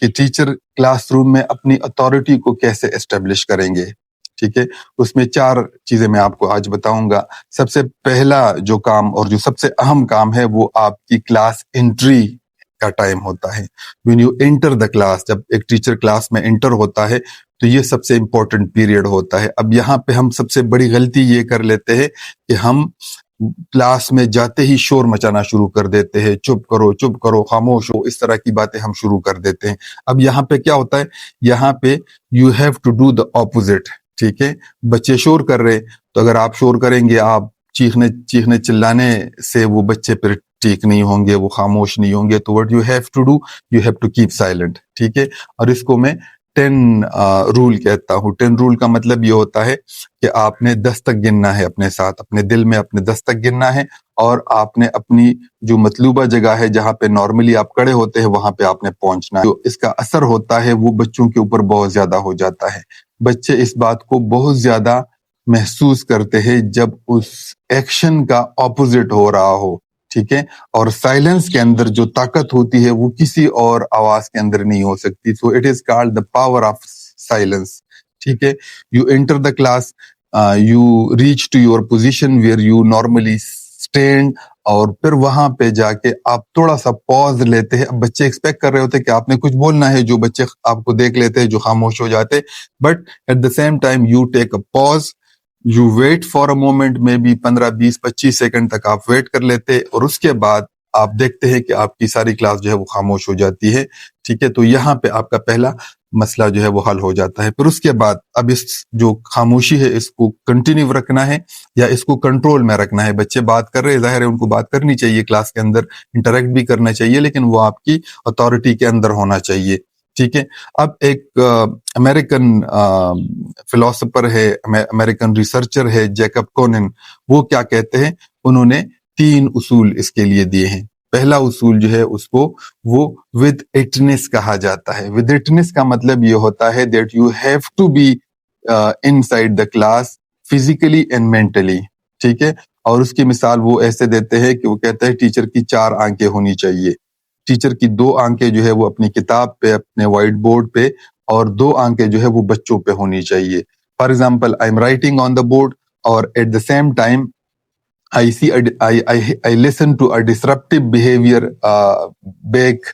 کہ teacher class room میں اپنی اتھارٹی کو کیسے اسٹیبلش کریں گے. ٹھیک ہے, اس میں 4 چیزیں میں آپ کو آج بتاؤں گا. سب سے پہلا جو کام اور جو سب سے اہم کام ہے وہ آپ کی کلاس انٹری کا ٹائم ہوتا ہے. when you enter the class, جب ایک ٹیچر کلاس میں انٹر ہوتا ہے تو یہ سب سے امپورٹنٹ پیریڈ ہوتا ہے. اب یہاں پہ ہم سب سے بڑی غلطی یہ کر لیتے ہیں کہ ہم کلاس میں جاتے ہی شور مچانا شروع کر دیتے ہیں, چپ کرو, خاموش ہو, اس طرح کی باتیں ہم شروع کر دیتے ہیں. اب یہاں پہ کیا ہوتا ہے, یہاں پہ you have to do the opposite. ٹھیک ہے, بچے شور کر رہے تو اگر آپ شور کریں گے, آپ چیخنے چلانے سے وہ بچے پھر ٹھیک نہیں ہوں گے, وہ خاموش نہیں ہوں گے. تو what you have to do, you have to keep silent. ٹھیک ہے, اور اس کو میں 10 رول کہتا ہوں. 10 رول کا مطلب یہ ہوتا ہے کہ آپ نے 10 تک گننا ہے اپنے ساتھ, اپنے دل میں اپنے 10 تک گننا ہے, اور آپ نے اپنی جو مطلوبہ جگہ ہے جہاں پہ نارملی آپ کھڑے ہوتے ہیں وہاں پہ آپ نے پہنچنا ہے. جو اس کا اثر ہوتا ہے وہ بچوں کے اوپر بہت زیادہ ہو جاتا ہے. بچے اس بات کو بہت زیادہ محسوس کرتے ہیں جب اس ایکشن کا اپوزٹ ہو رہا ہو. ٹھیک ہے, اور سائلنس کے اندر جو طاقت ہوتی ہے وہ کسی اور آواز کے اندر نہیں ہو سکتی. So it is called the power of silence. ٹھیک ہے, you enter the class, you reach to your position where you normally stand, اور پھر وہاں پہ جا کے آپ تھوڑا سا پاز لیتے ہیں. اب بچے ایکسپیکٹ کر رہے ہوتے ہیں کہ آپ نے کچھ بولنا ہے, جو بچے آپ کو دیکھ لیتے ہیں جو خاموش ہو جاتے, but at the same time you take a pause, you wait for a moment, میں بھی 15 20 25 سیکنڈ تک آپ ویٹ کر لیتے, اور اس کے بعد آپ دیکھتے ہیں کہ آپ کی ساری کلاس جو ہے وہ خاموش ہو جاتی ہے. ٹھیک ہے, تو یہاں پہ آپ کا پہلا مسئلہ جو ہے وہ حل ہو جاتا ہے. پھر اس کے بعد اب اس جو خاموشی ہے اس کو کنٹینیو رکھنا ہے یا اس کو کنٹرول میں رکھنا ہے. بچے بات کر رہے ہیں, ظاہر ہے ان کو بات کرنی چاہیے کلاس کے اندر, انٹریکٹ بھی کرنا چاہیے, لیکن وہ آپ کی اتھارٹی کے اندر ہونا چاہیے. ٹھیک ہے, اب ایک امریکن فلاسفر ہے, امریکن ریسرچر ہے, جیکب کونن, وہ کیا کہتے ہیں, انہوں نے 3 اصول اس کے لیے دیے ہیں. پہلا اصول جو ہے اس کو وہ ود اٹنس کہا جاتا ہے. ود اٹنس کا مطلب یہ ہوتا ہے that you have to be inside the class physically and mentally. ٹھیک ہے, اور اس کی مثال وہ ایسے دیتے ہیں کہ وہ کہتے ہیں ٹیچر کی 4 آنکھیں ہونی چاہیے. ٹیچر کی 2 آنکھیں جو ہے وہ اپنی کتاب پہ, اپنے وائٹ بورڈ پہ, اور 2 آنکھیں جو ہے وہ بچوں پہ ہونی چاہیے. For example, I am writing on the board, اور at the same time I listen to a disruptive behavior back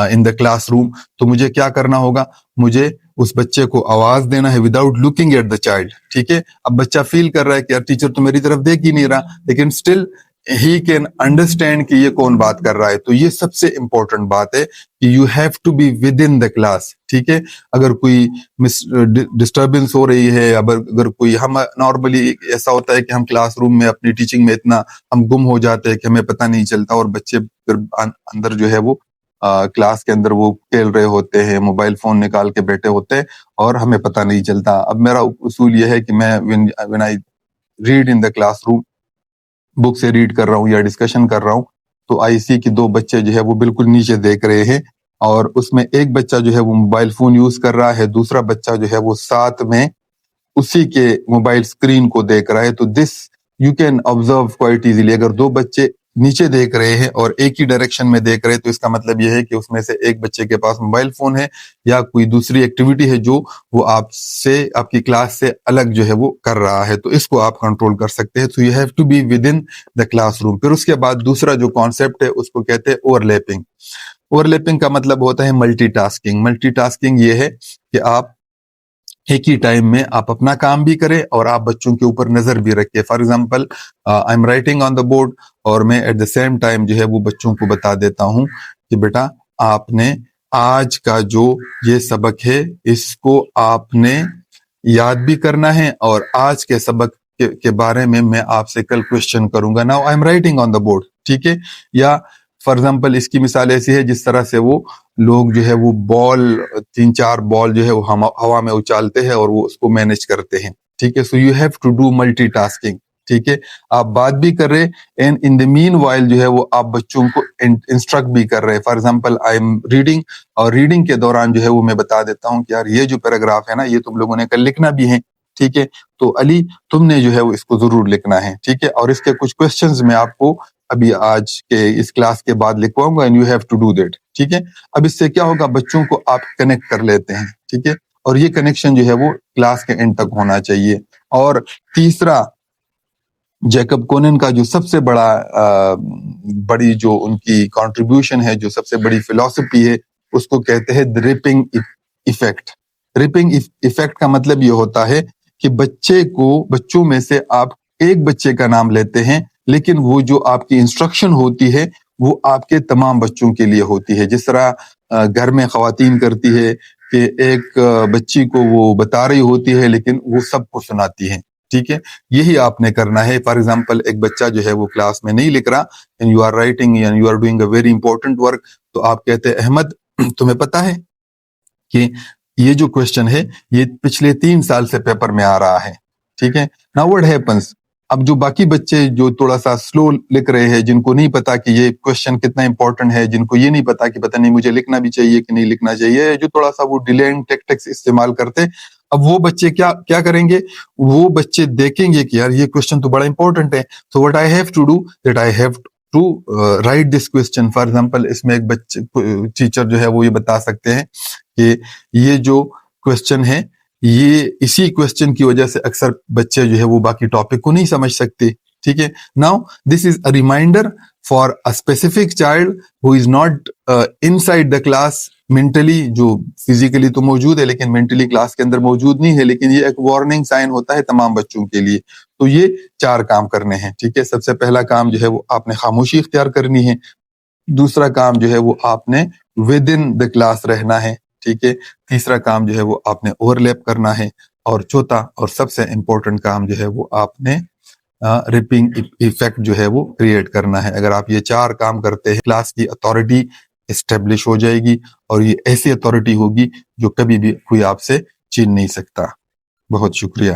in the classroom. تو مجھے کیا کرنا ہوگا, مجھے اس بچے کو آواز دینا ہے without looking at the child. ٹھیک ہے, اب بچہ فیل کر رہا ہے کہ یار ٹیچر تو میری طرف دیکھ ہی نہیں رہا, لیکن اسٹل ہی کین انڈرسٹینڈ کہ یہ کون بات کر رہا ہے. تو یہ سب سے امپورٹنٹ بات ہے کہ you have to be within the class. ٹھیک ہے, اگر کوئی ڈسٹربنس ہو رہی ہے, اگر کوئی, ہم نارملی ایسا ہوتا ہے کہ ہم کلاس روم میں اپنی ٹیچنگ میں اتنا ہم گم ہو جاتے ہیں کہ ہمیں پتہ نہیں چلتا, اور بچے پھر اندر جو ہے وہ کلاس کے اندر وہ کھیل رہے ہوتے ہیں, موبائل فون نکال کے بیٹھے ہوتے ہیں, اور ہمیں پتہ نہیں چلتا. اب میرا اصول یہ ہے کہ میں when I read in the classroom, بک سے ریڈ کر رہا ہوں یا ڈسکشن کر رہا ہوں, تو آئی سی کی 2 بچے جو ہے وہ بالکل نیچے دیکھ رہے ہیں, اور اس میں ایک بچہ جو ہے وہ موبائل فون یوز کر رہا ہے, دوسرا بچہ جو ہے وہ ساتھ میں اسی کے موبائل اسکرین کو دیکھ رہا ہے. تو دس you can observe quite easily. اگر 2 بچے نیچے دیکھ رہے ہیں اور ایک ہی ڈائریکشن میں دیکھ رہے ہیں, تو اس کا مطلب یہ ہے کہ اس میں سے ایک بچے کے پاس موبائل فون ہے یا کوئی دوسری ایکٹیویٹی ہے جو وہ آپ کی کلاس سے الگ جو ہے وہ کر رہا ہے. تو اس کو آپ کنٹرول کر سکتے ہیں. تو you have to be within the classroom. پھر اس کے بعد دوسرا جو کانسیپٹ ہے اس کو کہتے ہیں اوور لیپنگ. اوور لیپنگ کا مطلب ہوتا ہے ملٹی ٹاسکنگ. ملٹی ٹاسکنگ یہ ہے کہ آپ ایک ہی ٹائم میں آپ اپنا کام بھی کریں اور آپ بچوں کے اوپر نظر بھی رکھیں. For example, I am writing on the board, اور میں ایٹ دا سیم ٹائم جو ہے وہ بچوں کو بتا دیتا ہوں کہ بیٹا آپ نے آج کا جو یہ سبق ہے اس کو آپ نے یاد بھی کرنا ہے, اور آج کے سبق کے بارے میں آپ سے کل کوشچن کروں گا. Now I am writing on the board. ٹھیک ہے, یا فار ایگزامپل اس کی مثال ایسی ہے جس طرح سے وہ لوگ جو ہے وہ 3-4 بال جو ہے وہ ہوا میں اچالتے ہیں اور وہ اس کو مینج کرتے ہیں. ٹھیک ہے, so you have to do multitasking. ٹھیک ہے, آپ بات بھی کر رہے and in the main while جو ہے وہ آپ بچوں کو انسٹرکٹ بھی کر رہے. For example, I am reading, اور ریڈنگ کے دوران جو ہے وہ میں بتا دیتا ہوں کہ یار یہ جو پیراگراف ہے نا, یہ تم لوگوں نے کل لکھنا بھی ہے. ٹھیک ہے, تو علی تم نے جو ہے وہ اس کو ضرور لکھنا ہے. ٹھیک ہے, اور اس کے کچھ کوسچنز میں آپ کو ابھی آج کے اس کلاس کے بعد لکھواؤں گا, and you have to do that. ٹھیک ہے. اب اس سے کیا ہوگا, بچوں کو آپ کنیکٹ کر لیتے ہیں, ٹھیک ہے, اور یہ کنیکشن جو ہے وہ کلاس کے اینڈ تک ہونا چاہیے. اور تیسرا, جیکب کونن کا جو سب سے بڑی جو ان کی کنٹریبیوشن ہے, جو سب سے بڑی فلسفی ہے, اس کو کہتے ہیں ریپنگ ایفیکٹ. ریپنگ ایفیکٹ کا مطلب یہ ہوتا ہے کہ بچوں میں سے آپ ایک بچے کا نام لیتے ہیں, لیکن وہ جو آپ کی انسٹرکشن ہوتی ہے وہ آپ کے تمام بچوں کے لیے ہوتی ہے. جس طرح گھر میں خواتین کرتی ہے کہ ایک بچی کو وہ بتا رہی ہوتی ہے لیکن وہ سب کو سناتی ہے, ٹھیک ہے, یہی آپ نے کرنا ہے. فار ایگزامپل, ایک بچہ جو ہے وہ کلاس میں نہیں لکھ رہا, and you are writing and you are doing a very important work, تو آپ کہتے ہیں احمد تمہیں پتا ہے کہ یہ جو کوشچن ہے یہ پچھلے 3 سال سے پیپر میں آ رہا ہے, ٹھیک ہے. ناؤ واٹ ہیپنس, اب جو باقی بچے جو تھوڑا سا سلو لکھ رہے ہیں, جن کو نہیں پتا کہ یہ کوشچن کتنا امپورٹنٹ ہے, جن کو یہ نہیں پتا کہ پتہ نہیں مجھے لکھنا بھی چاہیے کہ نہیں لکھنا چاہیے, جو تھوڑا سا وہ ڈیلینگ ٹیکٹکس استعمال کرتے, اب وہ بچے کیا کریں گے, وہ بچے دیکھیں گے کہ یار یہ کوشچن تو بڑا امپورٹنٹ ہے, so what I have to do that I have to write this question. For example, اس میں ایک بچے ٹیچر جو ہے وہ یہ بتا سکتے ہیں کہ یہ جو کوشچن ہے, یہ اسی کوشچن کی وجہ سے اکثر بچے جو ہے وہ باقی ٹاپک کو نہیں سمجھ سکتے, ٹھیک ہے. Now this is a reminder for a specific child who is not inside the class mentally, جو فزیکلی تو موجود ہے لیکن مینٹلی کلاس کے اندر موجود نہیں ہے, لیکن یہ ایک وارننگ سائن ہوتا ہے تمام بچوں کے لیے. تو یہ 4 کام کرنے ہیں, ٹھیک ہے. سب سے پہلا کام جو ہے وہ آپ نے خاموشی اختیار کرنی ہے. دوسرا کام جو ہے وہ آپ نے ود ان دا کلاس رہنا ہے, ٹھیک ہے. تیسرا کام جو ہے وہ آپ نے اوور لیپ کرنا ہے. اور چوتھا اور سب سے امپورٹنٹ کام جو ہے وہ آپ نے ریپنگ ایفیکٹ جو ہے وہ کریٹ کرنا ہے. اگر آپ یہ 4 کام کرتے ہیں, کلاس کی اتھارٹی اسٹیبلش ہو جائے گی, اور یہ ایسی اتھارٹی ہوگی جو کبھی بھی کوئی آپ سے چھین نہیں سکتا. بہت شکریہ.